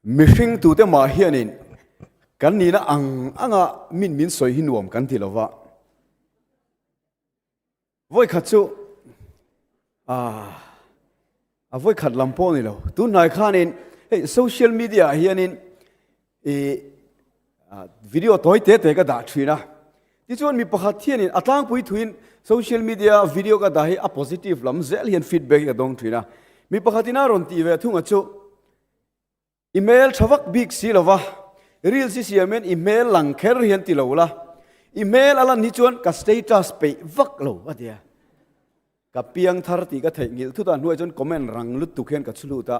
mishing tu te ma hianin kan ni na anga min soi hinuam kan ti lova voi khachu voi khat lampo ni lo tu nai khanin hey social media hianin video toy te ka da thina ti chuan mi pakhat hianin atlang pui thuin social media video ka da hi a positive lam zel hian feedback ka dong thina mi pakhatina ron ti ve thunga chu email thawak big si lova real si siamen email lang kher hian ti lo la email ala ni chuan ka status pe vak lo atia ka piang thar ti ka thei ngil thu ta nuai chon comment rang lut tu khen ka chulu ta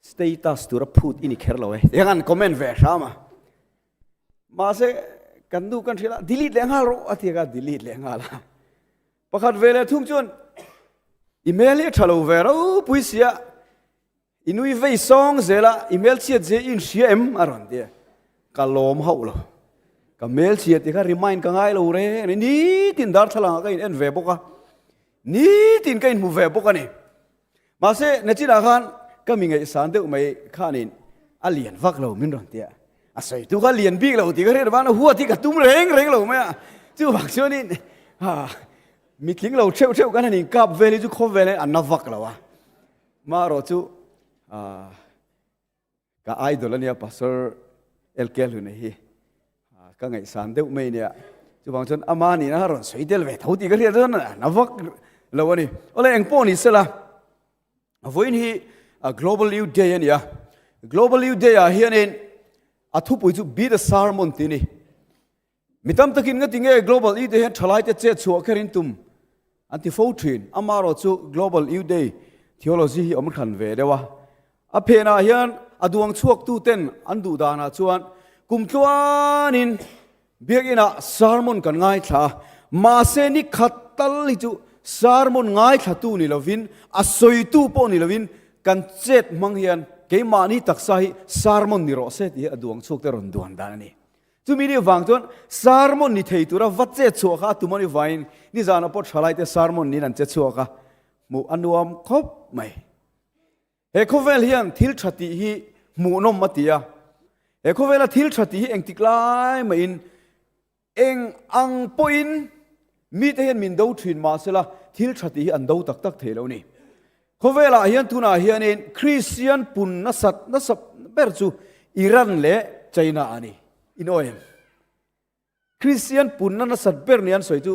status tu ra phut ini kher lo e yangan comment ve sama ma se kan du kan thila delete le ngal ro atia ka delete le ngala pakhat vele thung chuan email e thalo ve ro puisia inui vei song zela email chiat je in cm aron dia ka lom haulo ka mail chiat ti ka remind ka ngai lo re ni tin dar thalang ka in ve boka ni tin ka in mu ve boka ni ma se na chi da khan ka mi ngai san de mai khanin alien vak lo min ron tia asai tu ka lien big lo ti ka re ba na huwa ti ka tum reng lo ma chu bak chu ni mi tling lo cheu kan ni kap ve ni chu kho ve le an na vak lo wa ma ro chu ka idol ania pastor elkel hu nei ka ngai san deuh mai nia chu bang chon ama ni na ron soi del ve thoti ka ria chon na vak lo ani ole eng po ni sela voin hi a global youth day ania global youth day a hianin athu pui chu be the sermon ti ni mitam takin nga tinge global youth day thalai te che chu kherin tum anti fo thin ama ro chu global youth day theology hi om khan ve dewa a phena hian aduang chuak tu ten andu dana chuan kumtluanin biakina sermon kan ngai tha ma se ni khatal li chu sermon ngai tha tu ni lovin asoi tu po ni lovin kan chet mang hian keima ni taksa hi sermon ni ro se ti aduang chuak te ron duan dan ni chu mi ni wang ton sermon ni thei tura wat che chu kha tu mani vain ni jana pot thalai te sermon ni nan che chu kha mu anuam khop mai he khovel hian thil thati hi mu nom matia he khovela thil thati hi eng tiklai ma in eng ang poin mi te hian min do thin ma sela thil thati hi an do tak tak thelo ni khovela hian tuna hian in christian pun na sap ber chu iran le china ani inoem christian pun na sat ber nian soi chu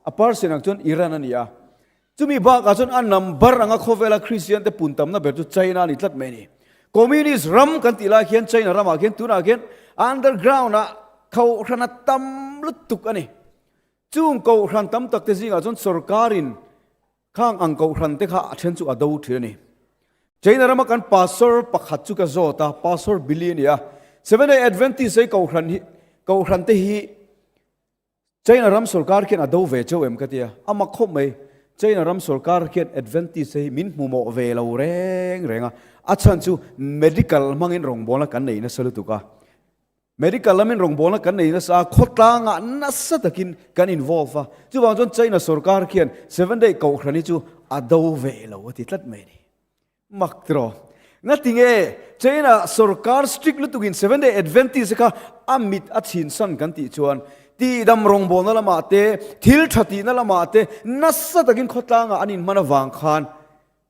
apar senang chon iran ania chumi ba ka chon an number anga khovela christian te puntam na ber chu china ni tlat me ni communist ram kan tila khian china rama khian tuna khian underground na khau khana tam lutuk ani chung ko khan tam tak te jinga chon sarkarin khang ang ko khan te kha athen chu ado thirani china rama kan pastor pakhat chu ka zota pastor billionaire 7-day Adventist sei ko khan te hi china ram sarkar khian ado ve cho em ka tia ama khop mai china ram sarkar khian Adventist sei min mu mo ve lo renga achan chu medical mangin rong bola kan nei na salu tuka medical lamin rong bola kan nei na sa khotanga na sa takin kan involve chu bang chon china sarkar khian 7-day ko khrani chu ado ve lo ti tlat me ni maktro ngatinge china sarkar strict lutukin 7-day Adventist ka amit achin san kan ti chuan ti dam rong bon na lama te thil thati na lama te nasa takin khotanga anin mana wang khan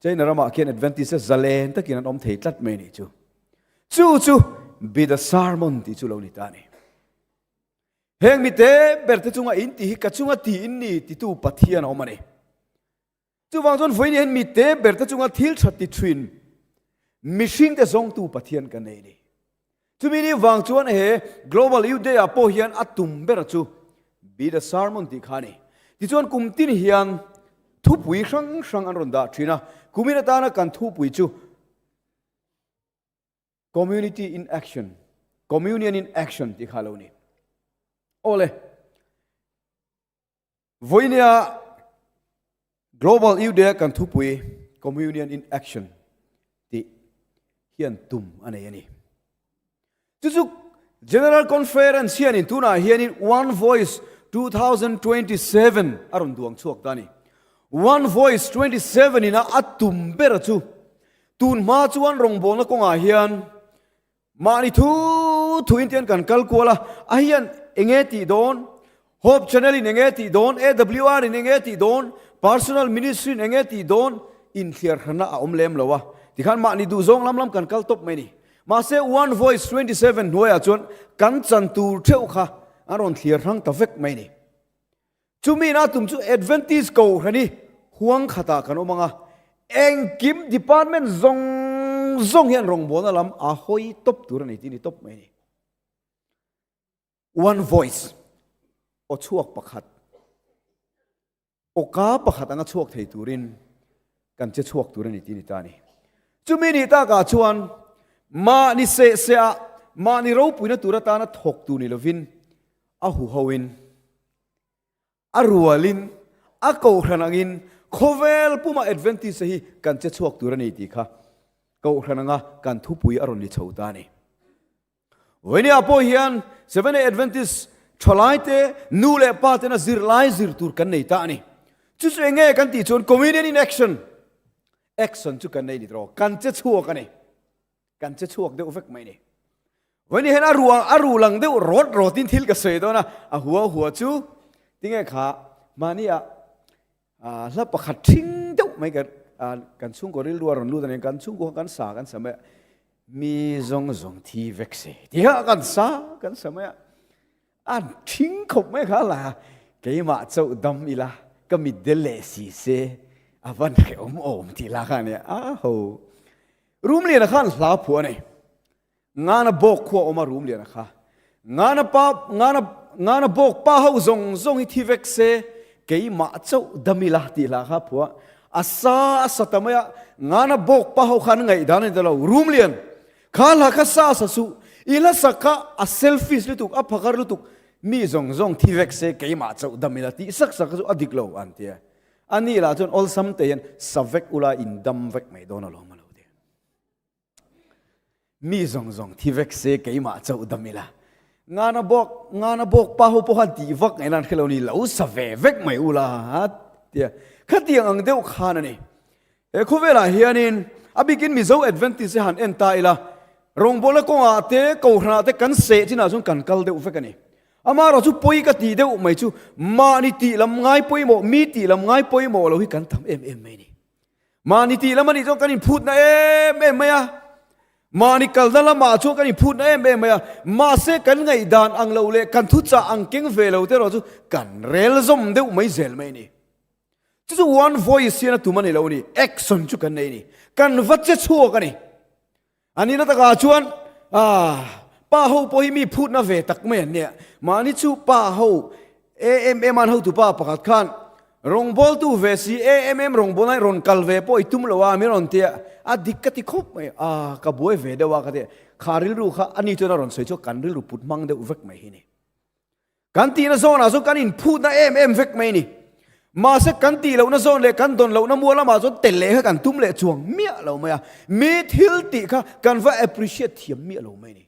china rama khian Adventist zalen takin an om thei tlat me ni chu be the sermon ti chu lo ni ta ni heng mi te berte chunga in ti ka chunga ti in ni ti tu pathian o mani chu wang jon voin hen mi te berte chunga thil thati thrin mishing te zong tu pathian kan nei ni chu mi ni wang chuan he global youth day apo hian atum ber chu be the sermon ti khani ti chuan kum tin hian thu pui sang an ron da thina kumina ta na kan thu pui chu community in action communion in action ti khalo ni ole voinia global youth day kan thu pui communion in action ti hian tum ane ani chu general conference hian in tuna hian in one voice 2027 aron duang chuak tani one voice 27 ina atum ber chu tun ma chuan rong bol na konga hian มานี่ทุอินเตียนกันกัลกัวละไอ้ยันเองตีโดน Hope Channel เองตีโดน AWR เองตีโดน Personal Ministry เองตีโดนอินเทียร์ขณะอมเลมแล้ววะที่ขันมานี่ดูซองล้ำกันกัลตบไม่นี่มาเซ One Voice 27หน่วยจวนกันจันตูเท่าค่ะอารมณ์เทียร์ทั้งตะเฟกไม่นี่จุมีนะตุ่มจุ Adventist กูคันนี้ห่วงขัดกันออกมาเองกิม Department ซงเฮียนรงบนลำอาหอยตบตัวนี่ที่นี่ตบไม่นี่ One Voice โอชวกประคัดโอกาประคัดอังชวกไทยตุรินกันจะชวกตุรินที่นี่ตานี่จุมีนี่ตากาชวนมานิเสะมานิรูปุยนะตุระตานะถกตูนี่ลวินอาหูฮาวินอารัวลินอาโกขนังินโคเวลปุ่มาเอดเวนติสฮีกันจะชวกตุระนี่ตีค่ะโกขนังกันทุปุยอารมณ์นิชาวตานี่วันนี้อาโปฮิอันเซเว่นเอดเวนติสทลายเตนูเลปาเตนะซิรไลซิรตูร์กันในตานี่จุดเองกันตีชวนคอมมิวนิตี้อินแอคชั่นจุกันในนี่ตรอกันจะชวกกันนี่กันจะชวกเดี๋ยวเฟกไม่นี่วันนี้เห็นอารูหลังเดี๋ยวรถตินทิลกับเสยตัวนะหัวจูที่ไงขามานี่แล้วประคัดทิ้งเดี๋ยวไม่กันชุ่งก็เรื่องรัวตัวนี้กันชุ่งก็กันสากันสมัยมีจงที่เวกเสที่ฮะกันสากันสมัยทิ้งขบไม่ขาล่ะเกี่ยมาเจ้าดำอีละก็มีเดลสีเสวันเขียวอมที่ละกันเนี่ยรูมเรียนนะครับลาผัวนี่งานบอกขวออกมารูมเรียนนะคะงานบอกป้าเขาซงที่เวกเซเกี่ยมาเจ้าดมิลาตีละครับผัวอาซาสัตมะงานบอกป้าเขาขันไงด้านนี้ตลอดรูมเรียนข้าละข้าซาสุอีละสักกะเซลฟี่ลุตุกพักการลุตุกมีซงที่เวกเซเกี่ยมาเจ้าดมิลาตีสักสุอดิกโลอันเดียอันนี้ละจนอลซัมเตียนสเวกอุลาอินดัมเวกไม่โดนอลงมามีซงที่เวกเซเกี่ยมาเจ้าดมิลางานบอกป้าหูพอหันตีวักไอ้นั่นคือเรานี่เราสเวกไม่อุลาเดียขัดยังอังเดียวขานั่นนี่คุเวลาเฮียนินอบิกินมิโซเอดเวนติสหันเอ็นตายละรงบอลก็อาเตะกูหน้าเตะกันเสที่น่าสงกันกัลเดียวเฟกันนี่อามาเราจูป่วยกันตีเดียวไม่จูมานิตีลำง่ายป่วยโมมีตีลำง่ายป่วยโมเราหิกันทำไม่นี่มานิตีลำมันนี่จงกันนี่พูดนะไม่อะมานิกัลนั่นละมาช่วงกันนี่พูดนะไม่อะมาเสกันไงดานอังเราเลยกันทุจจะอังเก่งเวลเราเตะเราจูกันเรลซอมเดียวไม่เซลไม่นี่จู่ one voice เนี่ยตัวมันนี่เรานี่ action จุกันนี่กันวัดจะชั่วกันนี่อันนี้นะตะกาชวนป้าเขาพอให้มีพูดนะเวตักเมนเนี่ยมานี่จู่ป้าเขามันเขาตัวป้าประกาศขันรงบอลตัวเวสีรงบอลให้รอนกัลเวพออีตุ้มละว่ามีรอนเตียดิกกติคบไม่กับบัวเวเดว่ากันเดียขาริลูค่ะอันนี้ตัวนั้นรอนสวยชั่วกันริลูพุดมังเดอุเวกไม่เห็นนี่กันตีนะโซนกันอินพูดนะเวกไม่นี่มาสักกันตีเรานะโซนเลยกันตนเรานะมัวละมาจนเตะเละกันตุ้มเละจวงเมียเราไม่มีทิลติค่ะกันว่า appreciate เทียมเมียเราไม่นี่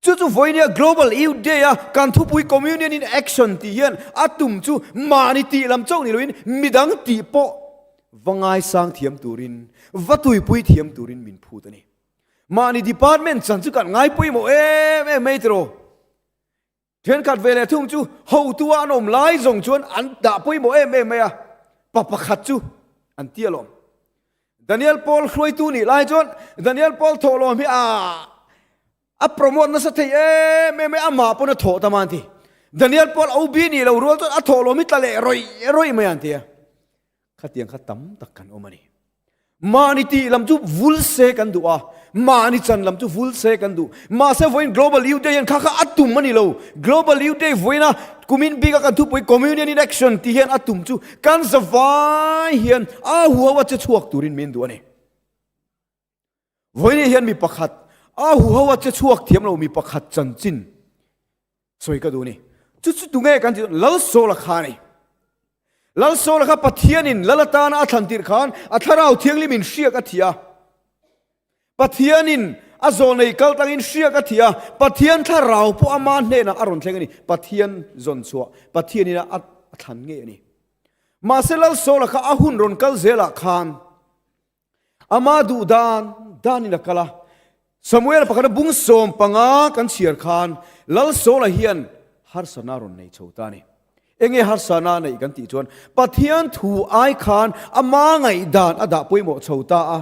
จู่ๆวันนี้ global youth day การทุบปุย community in action ที่ยันตุ้มจู่มานี่ตีลำเจ้านี่เราอินมีดังตีโปวังไงสร้างเทียมตูรินวัตุยปุยเทียมตูรินมินพูดนี่มานี่ department ฉันจู่กันไงปุยโมไม่ตรอเทียนขัดเวลาทุ่งจู่หูตัวอันอมไล่ส่งชวนอันด่าปุยโมไม่ปะขัดจู่อันเตี้ยลมดานิเอลพอลช่วยตัวนี่ไล่จวนดานิเอลพอลโทรลมพี่โปรโมทนั่นสักทีไม่มาปนโถตามันทีดานิเอลพอลเอาบีนี่เรารู้ตัวโถเรามิตรเล่รอยไม่อันทีขัดยังขัดตั้มตักกันโอมานี่มานี่ตีลำจูวุลเซกันดูมานี่จันลำจูวุลเซกันดูมาเซฟวิน global youth day ยันข้าตุ้มมันนี่เรา global youth day วินะกุมินบีกันทุบไป community in action ที่เห็นตุ้มจูกันสบายเห็นหัวว่าจะช่วยตุรินมินดูนี่วินี่เห็นมีประคัดหัวว่าจะช่วยเทียมเรามีประคัดจันจินสวยก็ดูนี่จุดตรงนี้กันจีลัลโซลคานี่ลัลโซลคาปัทยานินลัลตานาอัทันติร์ขานอัทาราวเทียงลิมินเชียกัทยาปัทยานินอาโซนในกัลตังอินเชียกัทยาปัทยานทาราวพวกอามันเนนะอารมณ์เช่นนี้ปัทยานจนสัวปัทยานินะอัทันเงี้ยนี่มาเซลัลโซลคาอาหุนรอนกัลเซลขานอามาดูดานนี่นะกะละ สมัยนั้นพระกันบุ้งสมปังกันเชียร์คานลัลโซละเฮียนฮาร์สนารอนในชาวตานี่เองฮาร์สนาในกันติจวนปะเทียนถูไอคานอามาไงดานอดาปุยหมดชาวตา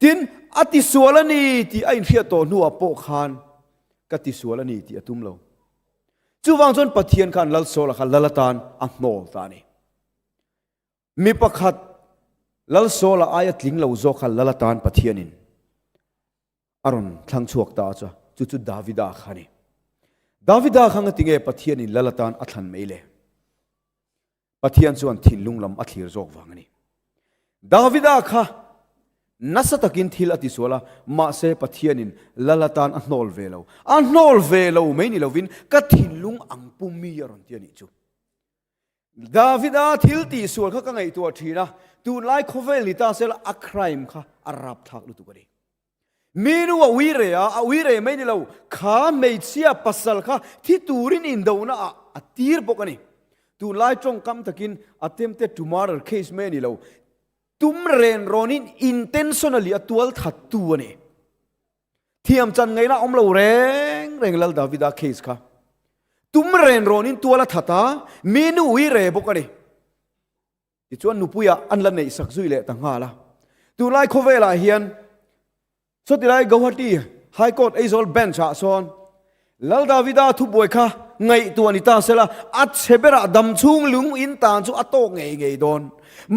ทินอติสวลนีที่ไอเฟียโตนัวโปคานกติสวลนีที่ตุ้มเราจูวังจนปะเทียนคานลัลโซละคานลัลตานอันโนตานี่มีประคัดลัลโซละอายะลิงเราโจคานลัลตานปะเทียนินอารอนทั้งชวกตาจ้ะจุดดาวิดาขานี่ดาวิดาขังติงเอปะเทียนินลัลตานอัฐันไม่เลยปะเทียนส่วนทินลุงลำอัฐิรโจกวังนี่ดาวิดาค่ะนัสตะกินทิลอติสวละมาเซปะเทียนินลัลตานอันโนลเวลอันโนลเวลไม่นี่เราวินก็ทินลุงอังปุมีอารอนเทียนิจูดาวิดาทิลตีสวลเขาก็ไงตัวทีนะตูไลโคเวลิตาเซลอัครายมค่ะอารับทักลุตุกดีมีนัววิเรียวิเรไม่นี่เราข้าไม่เชียปัสสลค่ะที่ตูรินอินโดนะอัตตีร์ปกันนี่ตูไล่จงคำตะกิน attempted to murder case ไม่นี่เราตุมเรนรอนิน intentionally ตัวทัดตัวนี่เทียมจันไงนะอมเราแรงลัลดาวิดา case ค่ะตุมเรนรอนินตัวละทัดตามีนัววิเรปกันนี่ที่ชวนนุปุยอันละเนี่ยสักซุยเละต่างหากละตูไล่โคเวลาเฮียนสุดท้ายกวาตีไฮโคร์ทไอโซลเบนชาซอนลัลดาวิดาทุบวยค่ะไงตัวนิตาเสละอัดเชเบระดำชุ่งลุงอินตานจูอัตโตไงโดน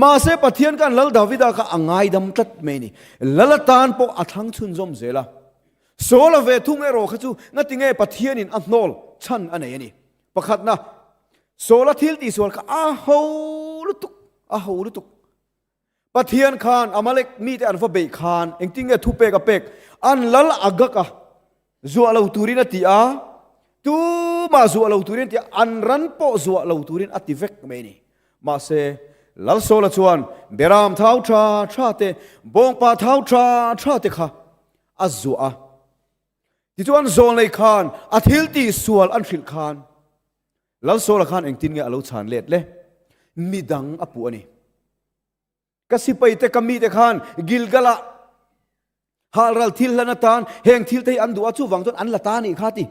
มาเสปะเทียนกันลัลดาวิดาค่ะอ่างไงดำตัดเมนี่ลัลตานปกอัดทั้งชุนจอมเสละโซลเวทุ่งเอโรขจูงั้นติงเอปะเทียนินอันโนลชันอันไหนนี่ประคัดนะโซลทิลตีสวลค่ะอ้าหูลุตุกปะเทียนคานอามาเล็กมีแต่อันฟ้าเบคานเองติงเอทุเปกับเป็กอันลัลอักกะจัวเราตูรินตีอาตูมาจัวเราตูรินตีอันรันโปจัวเราตูรินอติเวกเมนี่มาเซลัลโซละชวนเบรามเท้าชาเตบงปาเท้าชาเตค่ะอัจัวที่ชวนโซนเลยคานอัทิลตีสวลอันฟิลคานลัลโซละคานเองติงเอเราชานเล็ดเลยมีดังอปูอันนี้ก็สิไปแต่กมีแต่ขานกิลกะละฮารัลทิลละนัตานแห่งทิลไทอันดูอาจูวังจนอันละตานี่ข้าติ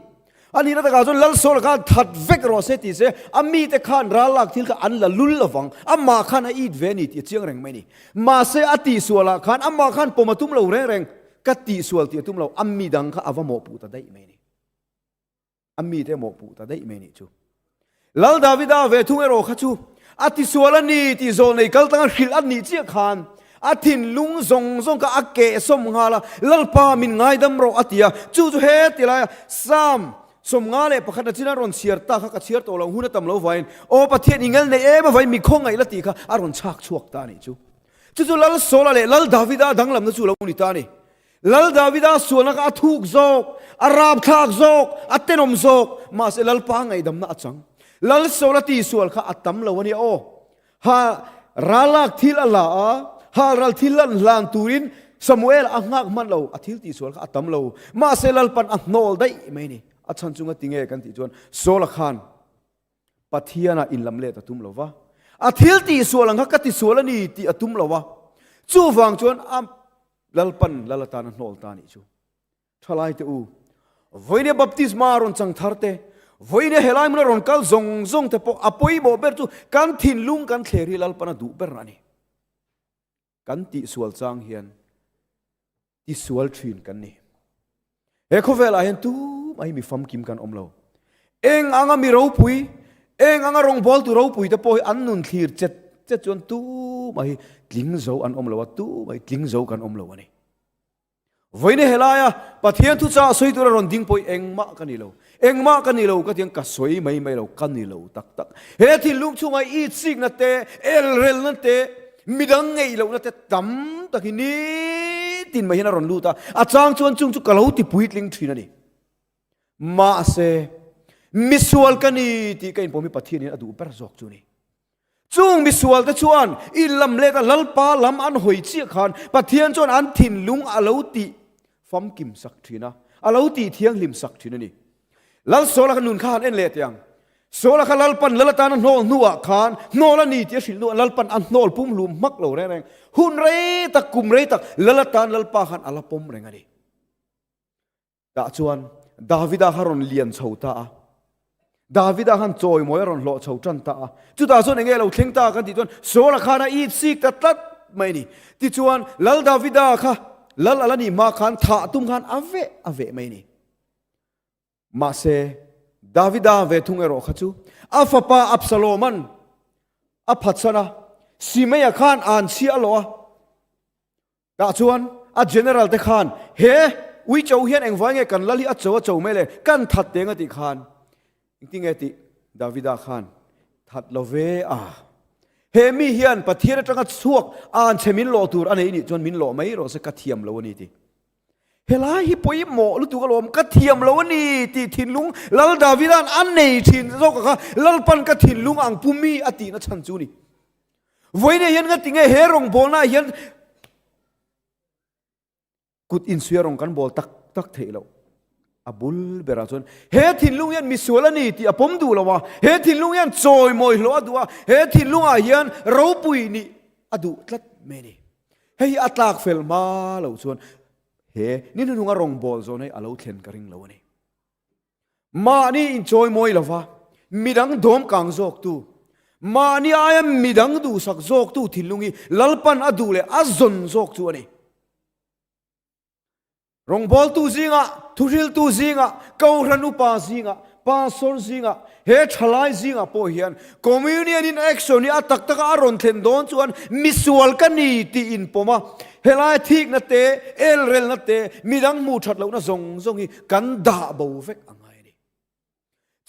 อันนี้นัตกาจนลัลโซลกันทัดเวกรอเซติเซอามีแต่ขานราลักทิลก็อันละลุลละวังอามาขานอีดเวนิติเจียงแรงไม่นี่มาเซอติสวละขานอามาขานปมาตุ้มเราแรงกติสวลติตุ้มเราอามีดังข้าอาวโมปูตาได้ไม่นี่อามีแต่โมปูตาได้ไม่นี่จูลัลดาวิดาเวทุงเอโรข้าจูอาทิสวลนีที่โซนในกัลตังหิลอันนี้เจียขานอาทินลุงซงก็อักเกสมงาละลัลปามินไงดำรออาทิยาจูเฮติลายสามสมงาเลปะขันจินารอนเชียร์ตาข้าก็เชียร์ตัวเราหุ่นตำเราไว้โอประเทศอิงเกลในมาไว้มีคงไงละตีข้าอารอนชักชวกตานี่จูลัลโซลาเลลัลดาวิดาดังลำนั้นจูเราอุนิตานี่ลัลดาวิดาส่วนนักอาทุกโจกอาราบทักโจกอัตเตนอมโจกมาเสลัลปาไงดำน่าจังลัลโซลตีส่วนข้าอัตตำเราวันนี้โอฮาราลักทิลละฮารัลทิลลานตูรินสมุเอลอังงักมันเราอธิลตีส่วนข้าอัตตำเรามาเซลัลปันอักโนลได้ไหมนี่อาจารย์จุงติงเอกันติจวนโซลขานปัทยานาอินลำเล่ตตุมเราวะอธิลตีส่วนหลังข้ากติส่วนละนี่ติอตุมเราวะจูฟังจวนอัมลัลปันลัลตานักโนลตานี่จูทลายเตอูวันนี้บัพติศมารอนจังทาร์เตวันนี้เฮลัยมันรอนกัลซงแต่พออภัยโมเบอร์จูกันทินลุงกันเคลียร์ลัลปนาดูเบอร์นันี่กันติสวลจางเฮียนติสวลทรีนกันนี่เฮ้เขาเวลาเห็นตู้ไม่มีฟัมกิมกันอมเราเองอ่างมีเราปุยเองอ่างรองบอลตัวเราปุยแต่พออันนุนคลีร์เจ็ดจวนตู้ไม่กลิ้งโจอันอมเราตู้ไม่กลิ้งโจกันอมเรานี่วันนี้เฮลัยปะเทียนทุจ้าสวยตัวรอนดิ้งปอยเองมากันนี่เราเองมากันนี่เราก็ยังกัสวยไม่เรากันนี่เราตักเฮ้ที่ลุงช่วยอีสิ่งนั่นเตเอลเรลนั่นเตมีดังไงเรานั่นเตตั้มตะกี้นี้ตินไม่เห็นรอนลูตาอาจารย์ชวนจุงจุกเราที่ปุยลิงทรีนั่นนี่มาเซมิสวลกันนี่ที่กันผมมีปะเทียนนี่อดูเปรจอกจูนี่จุงมิสวลแต่ชวนอิลลัมเลตลัลปาลัมอันหอยเชี่ยขานปะเทียนชวนอันทินลุงอาลูติฟัมกิมสักทีนะอาลูติเทียงลิมสักทีนั่นนี่ลัลโซลกันนุนขานเอ็นเลตยังโซลกันลัลปันลัลตานันโนนัวขานโนละนี่ที่สิลัลปันอันโนลปุ่มลุมมักเหล่าแรงหุ่นเรตักกุมเรตักลัลตานลัลปาขันอาลปมแรงอะไร ดาจวนดาวิดาฮารอนเลียนชาวตาดาวิดาฮันจอยมวยรอนหล่อชาวจันตาจุดาส่วนเงี้ยเราเข่งตากันที่จวนโซลคานาอีซิกตัดไม่นี่ที่จวนลัลดาวิดาค่ะลัลอะไรนี่มาขันถาตุ้มขันอเวไม่นี่มาเซดาวิดาเวทุงเอโรขจูอัฟปาอับซาโลมันอับพัชนะสิเมียขันอ่านเชียโลดาจวนอัจเจเนอรัลเตขันเฮวิจเอาเฮียนเองว่าไงกันลัลลี่อัจโจไม่เลยกันทัดเตงติขันจริงๆติดาวิดาขันทัดลเวเฮมีเฮียนปะเทียนจังกัดสวกอ่านเชมินโลตูร์อันนี้จนมินโลไม่รอสักกระเทียมแล้ววันนี้ติเฮลาฮิปอยโมลุตุกะลมกระเทียมแล้ววันนี้ติทินลุงลัลดาวิดานอันนี้ทินโซกะค่ะลัลปันกระทินลุงอังปุมีอตินัชันจูนี่วันนี้เฮียนกติงเฮรงบอลนะเฮียนกุดอินเสียรงกันบอลตักเทแล้วอบุลเบราจนเฮทินลุงยันมิสวลนี่ที่อผมดูแล้วว่าเฮทินลุงยันจอยมอยโลอดูว่าเฮทินลุงยันรูปุยนี่อดูตัดเมนี่เฮอัตลากเฟลมาแล้วส่วนเฮนี่นุ่งอารมณ์บอลโซนให้อาลูเทนกระริงแล้วนี่มานี่อินจอยมอยแล้วว่ามีดังดมกังโจกตูมานี่อายันมีดังดูสักโจกตูทินลุงอีลัลปันอดูเลยอัจนโจกตัวนี่รองบอลตูซิงะทุริลตูซิงะเกาหรันุปาซิงะปาสอนซิงะเฮชลายซิงะพอเฮียนคอมมิวนินแอคชั่นนี่อัตักอารอนเทนดอนชวนมิสวลกันนี่ตีอินปมาเฮลายทิกนัตเตเอลเรลนัตเตมีดังมูชัดแล้วนะซงฮีกันด่าบ่าวเฟกอะไรนี่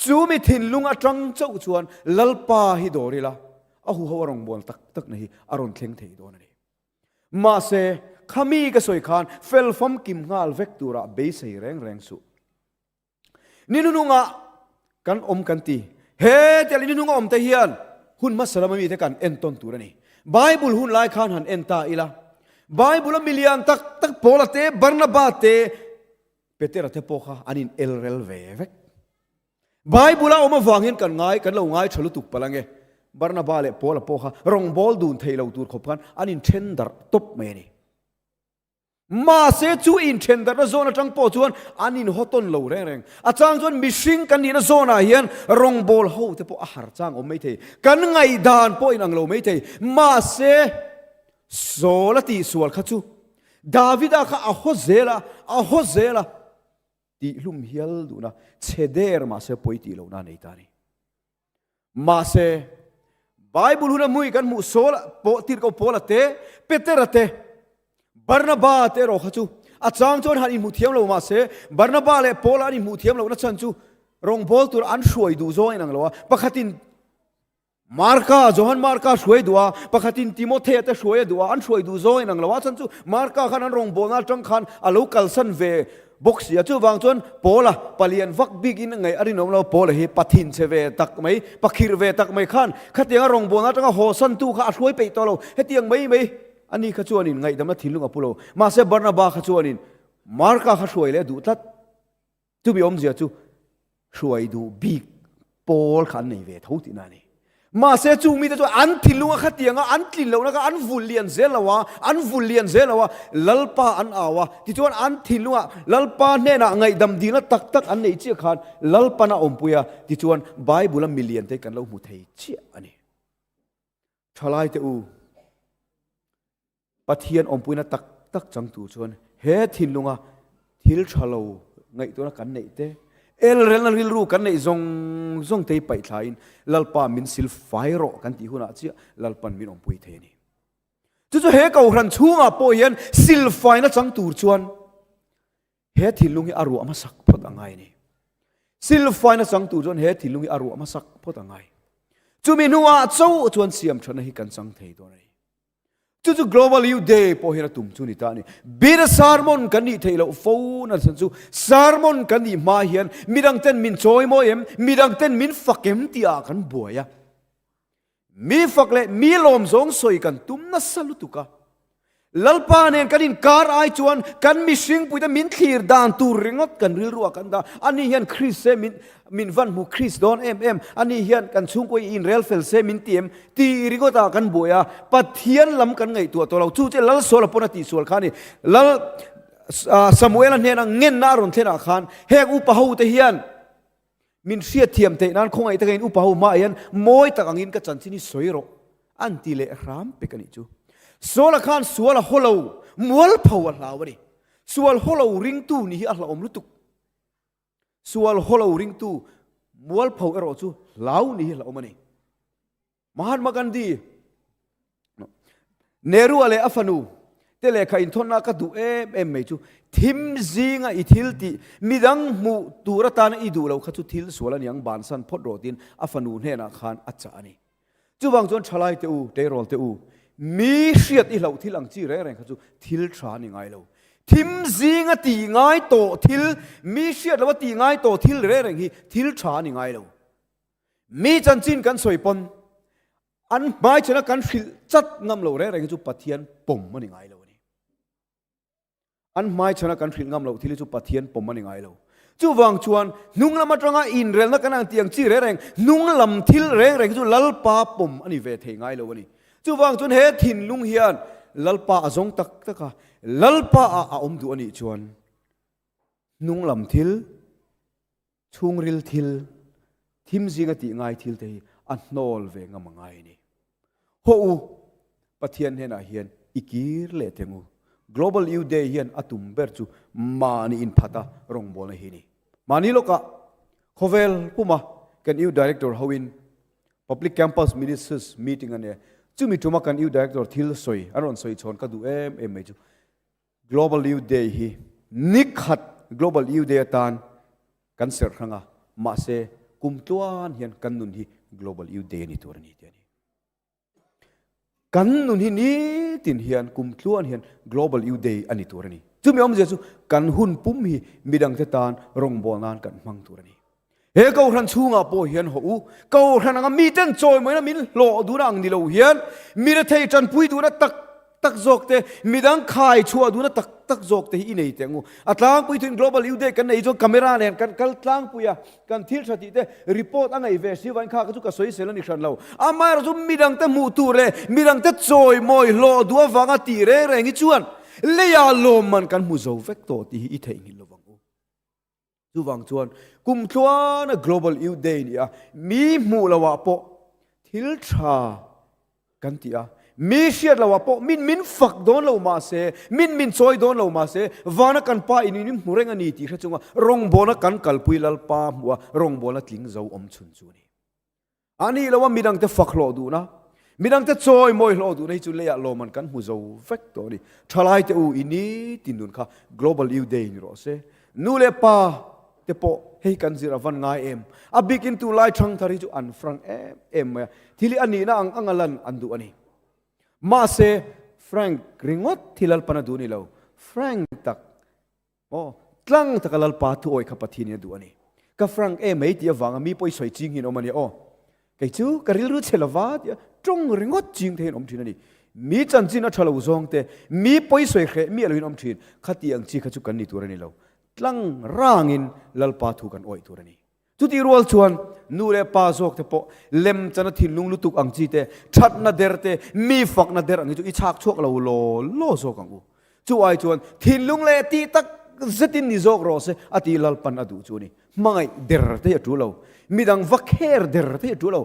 จูมิทินลุงอัจังเจ้าชวนลัลปาฮิโดริละอาหูฮาวรองบอลตักนี่อารอนเทงเทโดนนี่มาเซขามีก็สวยขานเฟลฟอมกิมงาลเวกตูระเบสแรงสุนี่นุ่งอ่ะกันกันตีเฮ้แต่นี่นุ่งอมแต่เฮียนหุ่นมัสลามีแต่กันเอ็นต้นตัวนี่ไบเบิลหุ่นลายขานหันเอ็นตาอีละไบเบิลมิเลียนตักโพลเตบาร์นาบาเตเปเตระเทโปค่ะอันนี้เอลเรลเวกไบเบิลเอามาฟังเห็นกันง่ายกันเราง่ายฉลุตุกพลังเงบาร์นาบาเลโพลโปค่ะรองบอลดูนเทเลตูร์ขบกันอันนี้เทนดาร์ตบเมนี่มาเสจูอินเทนเดอร์โซนจังปอจวนอันนี้ฮอตต้นเหลวแรงอาจารย์จวนมิชิงกันนี่นะโซนอาเฮียนรองบอลเขาแต่พออาหารจ้างอมไม่เทกันไงดานพออินังเหลวไม่เทมาเสโซลตีสวลขจูดาวิดาข้าอาโฮเซล่ะตีลุมเฮียลดูนะเชเดอร์มาเสปอยตีเหลวนั่นไอ้ตานี่มาเสไบเบิลหุ่นมุยกันมุโซละปอตีเขาโพละเตเปเตระเตบาร์นาบาเตโรขจูอาจารย์จวนหันอิมุเทียมเรามาเสบาร์นาบาเลโพลอันอิมุเทียมเรานัชันจูรองบอลตัวอันช่วยดูโซยนังเราปะขัดินมาร์กาโจฮันมาร์กาช่วยดูปะขัดินติโมเทเตช่วยดูอันช่วยดูโซยนังเราชันจูมาร์กาขันอันรองบอลนั่นจังขันอาลูกัลสันเวบ็อกซี่จูวางจวนโพละปลียนวักบิกินไงอันนี้น้องเราโพละเฮปัทินเซเวตักไม่ปักคิรเวตักไม่ขันขัดยังรองบอลนั่นจังโฮสันตูข้าช่วยไปตัวเราเฮตียงไม่อันนี้ขจวนินไงดำนัดทิ้งลุงอปุโลมาเซบาร์นาบาขจวนินมาร์กาขช่วยเลยดูทัดจูบิอมเสียจูช่วยดูบีกโพลขันในเวททุตินานี่มาเซจูมีแต่จูอันทิ้งลุงขัดเตียงอันทิ้งแล้วนะอันฟุลเลียนเซลวะลัลปาอันอาวะที่จวนอันทิ้งลุงลัลปาเนี่ยนะไงดำดีนะตักอันนี้เชี่ยขันลัลปานะอมปุยะที่จวนไบเบิลมิเลียนเตกันเราหุเทเชี่ยอันนี้ชลายเตอูปะเทียนอมปุยนะตักจังตูชวนเฮทินลุงะทิลชะโลไงตัวนักกันไหนเตเอลเรนลิลรูกันไหนซงเตยไปทายลัลปามินซิลไฟโรกันที่หุ่นอาเจียลัลปันมินอมปุยเทนี่จู่ๆเฮเกาหันชูงะปอยนซิลไฟนะจังตูชวนเฮทินลุงอารัวมาสักพอตั้งไงนี่ซิลไฟนะจังตูชวนเฮทินลุงอารัวมาสักพอตั้งไงจู่มินัวเจ้าชวนเสียมชนให้กันจังเทยตัวนี้จู่ๆ global youth day พอเห็นตุ้มจุนี่ตานี่บีดสารมอนกันนี่เทเราฟูนั่นสันจู่สารมอนกันนี่มาเห็นมีดังเต้นมินโจยโมเอ็มมีดังเต้นมินฟักเอ็มที่อากันบัวยมีฟักเล่มีลมสงสวยกันตุ้มนัสลุตุกะลัลปาเนี่ยกันอินการไอจวนกันมิชิงปุยแต่มินขีร์ดานตูริงดกันริลรัวกันดาอันนี้เห็นคริสเซมินวันมูคริสดอนอันนี้เห็นกันชุ่งกุยอินเรลเฟลเซมินเตียมตีริโกตากันบัวปัทเทียนลำกันไงตัวเราจู่เจลัลโซลปนติสวลขานี่ลัล สมุเอลเนี่ยนะเงินน่ารอนเทนาคานเฮกอุปหูเทียนมินเสียเทียมเตนั้นคงไอ้ตะเกินอุปหูมาเอ็นมวยตะกังอินกัจจันที่นี่สวยรออันตีเล่รามเปกันนี่จูส่วนละคานส่วนละฮัลโหลมัวลพาวลาวนี่ส่วนฮัลโหลริงตู้นี่อัลลอฮ์อมลุตุกส่วนฮัลโหลริงตู้มัวลพาวเอรอจูลาวนี่ละอมนี่มหามากันดีเนรูอะไรอัฟนูเตเลขาอินทอนนักดูไม่จูทิมซิงอิทิลตีมิดังมูตูรตานอิดูเราขจุทิลส่วนละยังบานสันพดโรตินอัฟนูเฮนักขานอัจฉานี่จูบางจนชลายเตอูเตโรลเตอูมีเสียดอีเหล่าที่หลังจีเร่งขจุทิลชานี่ไงเราทิมซิงตีง่ายโตทิลมีเสียดแล้วว่าตีง่ายโตทิลเร่งฮีทิลชานี่ไงเรามีจันจินกันสวยปนอันไม่ชนะกันฟิลจัดงำเราเร่งจุปะเทียนปุ่มมันยังไงเราเนี่ยอันไม่ชนะกันฟิลงำเราที่จุปะเทียนปุ่มมันยังไงเราจู่วางชวนนุ่งละมาตรงอินเรลนักกันเตียงจีเร่งนุ่งลำทิลเร่งจู่ลัลปาปุ่มอันนี้เวทยังไงเราวันนี้จู่วางชวนเฮทินลุงเฮียนลัลปาอจงตักตะกะลัลปาอมดูอันนี้ชวนนุ่งลำทิลชุงริลทิลทิมซิงติง่ายทิลเตยอันนอลเวงมังไงนี่โฮอูปะเทียนเฮน่าเฮียนอีกีร์เลเตงู global youth day เฮียนอตุมเบอร์จูมานี่อินพัตตารองบอลเฮนี่มานี่โลกะโคเวลผู้มากันยู director ฮาวิน public campus ministers meeting อันเนี่ยจูมีทุกมากันยู director ทิลสวยอันนั้นสวยชนก็ดูไม่จู global youth day ฮีนิคัด global youth day ตานกันเสร็จครั้งอ่ะมาเซกุมตัวเฮียนกันนุนฮีglobal youth day นี่ตัวนี้เดียนี่กันนุนฮีนี่ตินเฮียนกุมตัวเฮียน global youth day อันนี้ตัวนี้จู่มีอมเจสุกันหุ่นปุ่มฮีมีดังเทตานรองบอลนานกันมังตัวนี้เฮ้ก็รันชูงาโปเฮียนหูก็รันงามีเต้นจอยเหมือนมินโลดูนังนี่เราเฮียนมีระเทจันปุยดูนะตักจกเตมีดังขายชัวดูนะตักจกเตอีนี่เตงูอัตลางปุยถึง global youth day กันในจงคาเมราเนี่ยกันตลางปุยกันทิลชาติเตรีพอร์ตอันไหนเวสิวันข้าก็จุกสวยเสร็จแล้วนี่ฉันเราอามาเราจุมีดังเตมูตูเรมีดังเตจอยมอยโลดูวังตีเรเรงอีชวนเลียโลมันกันมุโซเวกโตที่อีเทงินโลวังดูวังชวนกุมชวน global youth day นี่มีมูลาวะปอทิลชากันที่มีเสียดเราว่าปอมินฝักโดนเรามาเสมินซอยโดนเรามาเสวานักันป้าอินิมหูเรงอันนี้ที่เขาจึงว่ารองบอลกันกัลปุยลัลปาหัวรองบอลทิ้งเจ้าอมชุนจูนี่อันนี้เราว่ามีดังแต่ฝักโลดูนะมีดังแต่ซอยมอยโลดูในจุดเลียโลมันกันหูเจ้าเฟกตัวนี้ทลายเตอูอินี่ตินดุนค่ะ global youth day นี่รอเสนูเลปาเตปอให้กันสิราวันง่ายอาบิกินตูไลทรังทาริจูอันฟรังที่ลีอันนี้นะอังลันอันดูอันนี้มาเซฟรังกริงอตที่ลัลปานาดูนี่เราฟรังตักตลังตักลัลปาทุโอยขับปะทีนี่ดูอันนี้ก็ฟรังไม่ที่วังมีปอยสวยจริงหินอมันเนี่ยไก่จูกริลรู้เชลวาดจงริงอตจริงเทนอมทีนั่นนี่มีจันจินัทลาวซองเตมีปอยสวยเขมีอะไรหินอมทีนขัดยังจีขัดจุกันนี่ตัวนี้เราตลังร่างอินลัลปาทุกันโอยตัวนี้จุดที่รัวชวนนูเรปาโซกเตปเล็มจันทิลุงลุตุกอังจีเตชัดนาเดร์เตมีฝักนาเดร์อังจีอิชักชวกเราโลโซกังกูจู่ไอชวนทิลุงเลตีตักเซตินนิโซกรอเซอติลัลปันอดูจูนี่ไม่เดร์เตยจูเรามีดังวักเฮร์เดร์เตยจูเรา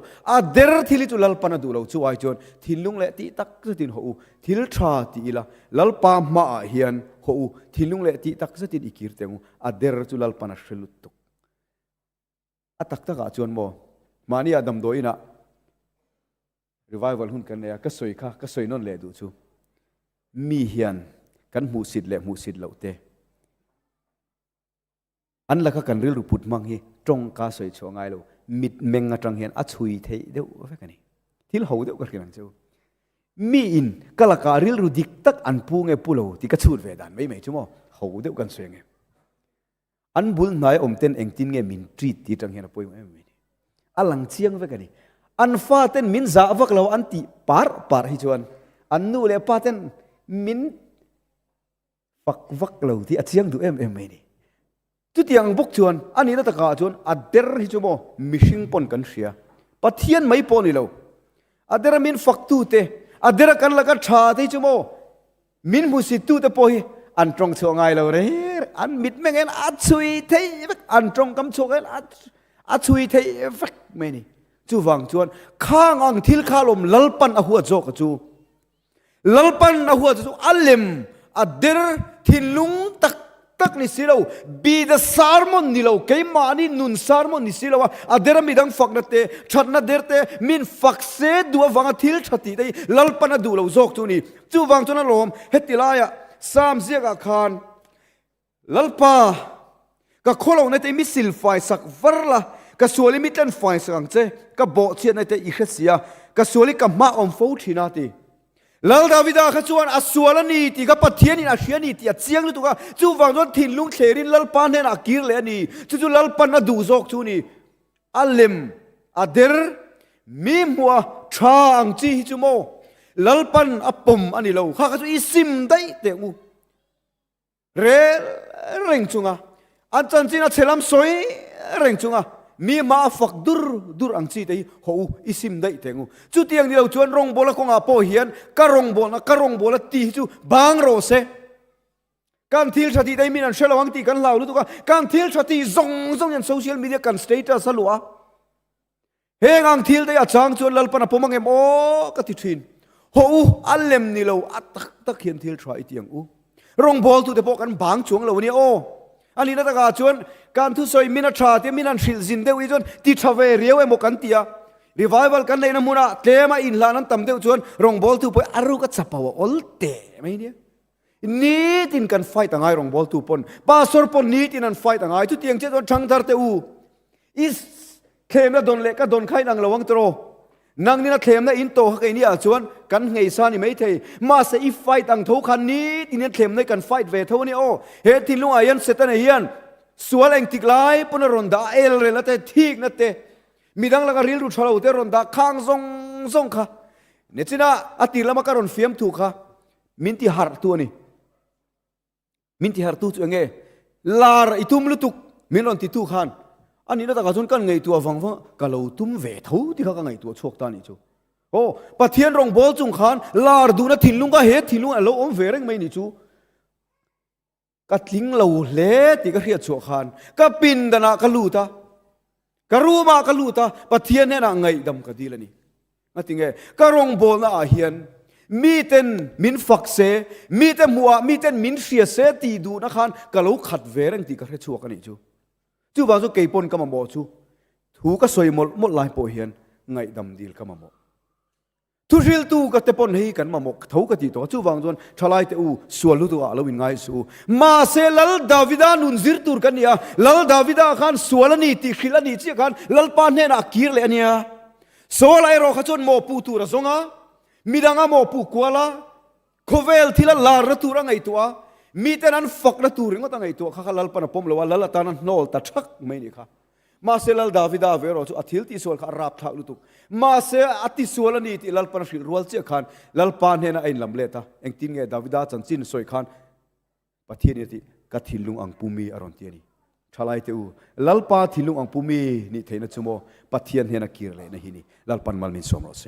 เดร์ทิลิจูลัลปันอดูเราจู่ไอชวนทิลุงเลตีตักเซตินหูทิลชาตีละลัลปามาเฮียนหูทิลุงเลตีตักเซตินอิกิร์เตงูเดร์จูลัลปันเชลุตุตักจวนโมมานี่ดำโดยนะ revival หุ่นกันเนี่ยก็สวยค่ะก็สวยนนเลยดูชูมีเฮียนกันมูสิดและมูสิดเหล่าเตอันละก็กันเรื่องรูปุดมังฮีตรงกาสวยชัวง่ายเรามิดเมงจังเฮียนอัชุยเทเดียวว่ากันนี่ที่เราเดียวกันกันชูมีอินก็ละการเรื่องรูดิกตักอันปูเงปูเราที่ก็ชูดเวดานไม่ชั่วโมงเขาเดียวกันสวยไงอันบุญนายอมเต้นเองตินเงมินทรีตีจังเฮียนป่วยไม่อันหลังเชียงไว้กันนี่อันฟ้าเต้นมินจ่าวักเราอันตีปาร์ให้ชวนอันนู้นเลยป้าเต้นมินฟักวักเราที่อัดเชียงดูไม่นี่จุดยังบุกชวนอันนี้น่าตะกาชวนอัดเดร์ให้ชวโมมิชิงปนกันเสียปัทเทียนไม่ปนนี่เราอัดเดร์มินฟักตูเตอัดเดร์กันละกันชาที่ชวโมมินมุสิตูเตปอย อันตรงช่วงไงเราเร่อันมิดไม่เงินอัดซุยเทอันตรงกำช่วงเงินอัดซุยเทฟักไม่นี่จูฟังชวนข้างอังทิลข้าลมลัลปันอหัวโจกจูลัลปันอหัวโจอัลเลมอัดเดอร์ทินลุงตักนิสิเราบีดสารมอนนิเราเกี่ยมานี่นุนสารมอนนิสิเราอัดเดอร์มีดังฟักนัดเตชัดนัดเดอร์เตมินฟักเซดัวฟังทิลชัดตีได้ลัลปันดูเราโจกจูนี่จูฟังชวนนั่นลมเฮติลายะสามเสียกขานลัลปาก็โคลงในแต่มิสิลไฟสักวรละก็ส่วนลิมิตันไฟสังเจก็โบเชียในแต่อีกเสียก็ส่วนลิกับมาอมฟูทีนาตีลัลดาวิดาขจวนอสวรนีตีก็ปะเทียนิอาเชียนีตีเจียงลุตุก็จู่ฟังจนถิ่นลุงเชรินลัลปานเนนักกิรเลนีจู่ลัลปานน่ะดูจอกจูนี่อัลเลมอัดเดอร์มีมัวชาอังจีฮิจูโมลัลปันอัปปมอันนี้เราข้าก็จะอิสิมได้เตงูเร่งจุงอ่ะอันจันจีน่ะเชลัมสวยเร่งจุงอ่ะมีมาฝักดูอังจีได้โหอิสิมได้เตงูจุดที่อย่างนี้เราชวนรงโบละคงอาโปเฮียนกะรงโบละตีจูบางโรเซการทิลชาติได้มีนันเชลวังตีกันเล่ารู้ตัวกันการทิลชาติซงยันโซเชียลมีเดียกันสเตตัสลัวเฮงอังทิลได้อาจารย์ชวนลัลปันพมังเอ็มโอกติทินโหอัลเลมนี่เราอัตะเขียนทิลทรายที่ยังรงบอลตัวเด็กพวกกันบางช่วงเราวันนี้โออันนี้นักการชวนการทุสอยมินาชาเตมินันชิลซินเดวิจนติชาเวเรียวเอโมกันตียรีไวเวลกันเลยนะมุนะเตมาอินลานั้นตั้มเดียวชวนรงบอลตัวไปอารุกัดสับปะวะอลเตไม่เนี่ยนี่ตินกันไฟต่างไงรงบอลตัวปนปาสอร์ปนนี่ตินกันไฟต่างไงทุกอย่างเจ้าช่างทาร์เตอูอิสเคมนะโดนเล็กก็โดนไข่นางระวังตัวนังนี่นะเคมนะอินโตฮักไอนี่อาชวนกันไงซานี่ไม่เทมาเสียไฟต่างทุกคันนี้ที่นี่เคมในกันไฟเวทเท่านี้โอเฮทิลุงอายันเซตันเฮียนส่วนเองติกไลปนรอนดาเอลเรลเตทีกนั่นเตมีดังละก็ริลรูชาลาอุเตรอนดาข้างซงค่ะเนี่ยจีน่าอติละมาการอนเฟียมถูกค่ะมินที่ฮาร์ตัวนี่มินที่ฮาร์ตัวตัวเงี้ยลาร์อิตุมลุตุกมินรอนติตุขันอันนี้น่าจะกระสุนกันไงตัวฟังกะเราตุ้มเวทหูที่เขากันไงตัวโชคตานี่จูโอ้ปะเทียนรองบอลจุงขันลาร์ดูนะถิ่นลุงก็เฮ็ดถิ่นลุงเราอมเวรงไม่นี่จูก็ทิ้งเราเละที่ก็เรียดโชคขันก็ปินดนะก็ลูตากรู้มาก็ลูตาปะเทียนเนี่ยนะไงดำก็ดีละนี่มาถึงไงก็รองบอลนะอาเฮียนมีเต็นมินฝักเสมีเต็นมัวมีเต็นมินเสียเสตีดูนะขันก็เราขัดเวรงที่ก็เรียดโชคกันนี่จูจู่บางส่วนเกี่ยปนก็มาบอกจู่ถูกก็สวยหมดลายโปเฮียนไงดำดีลก็มาบอกทุริลตูก็เตปนให้กันมาบอกถูกก็ตีตัวจู่บางส่วนชลายเตอูส่วนรู้ตัวเราวินไงสู้มาเซลัลดาวิดานุนซิรตูร์กันเนี่ยลัลดาวิดาขันส่วนนี้ติขิลนี้เจ้าขันลัลปานเนนักกีร์เลยเนี่ยโซลายรอขจนโมปูตูระซงะมีดังโมปูกัวละโคเวลที่ละลาระตูระไงตัวมีแต่นั้นฝักละตูริงก็ตั้งไงตัวข้าลัลปนปมเลยว่าลัลตานั้นโนลตัดชักไม่นี่ค่ะมาเซลัลดาวิดาเวโรจูอธิลที่ส่วนข้ารับทักลุตุมาเซอธิส่วนนี้ที่ลัลปนสิรัวเจ้าขันลัลปานเฮนะไอ้ลำเลตาเองตินไงดาวิดาจันจินสวยขันปะเทียนนี่ที่กัดทิลุงอังปูมีอารอนเทียนี่ชาลายเตอูลัลปาทิลุงอังปูมีนี่เทนะจุโมปะเทียนเฮนะกีร์เลยนะฮินี่ลัลปันมัลมินสมรสเซ